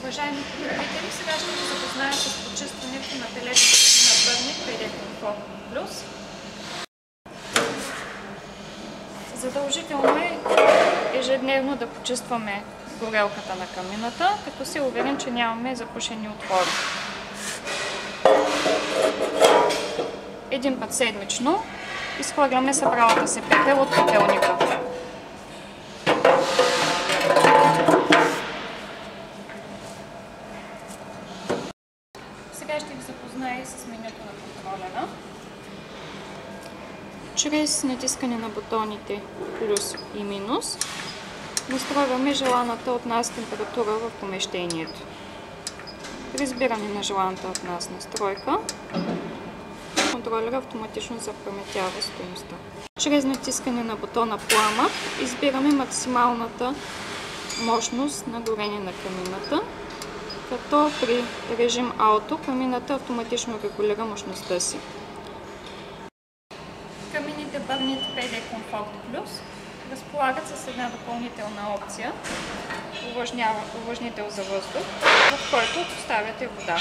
Уважаеми потребители, сега ще ви запозная с почистването на тележните на Burnic PD Comfort Plus. Задължително е ежедневно да почистваме горелката на камината, като се уверим, че нямаме запушени отвори. Един път седмично изхвърляме събралата се пепел от пепелника. Сега ще ви запозная с менюто на контролера. Чрез натискане на бутоните плюс и минус настройваме желаната от нас температура в помещението. При избиране на желаната от нас настройка, контролера автоматично запаметява стойността. Чрез натискане на бутона пламък избираме максималната мощност на горене на камината, като при режим Auto камината автоматично регулира мощността си. Камините Burnic PD Comfort Plus разполагат с една допълнителна опция – увлажнител за въздух, в който поставяте вода.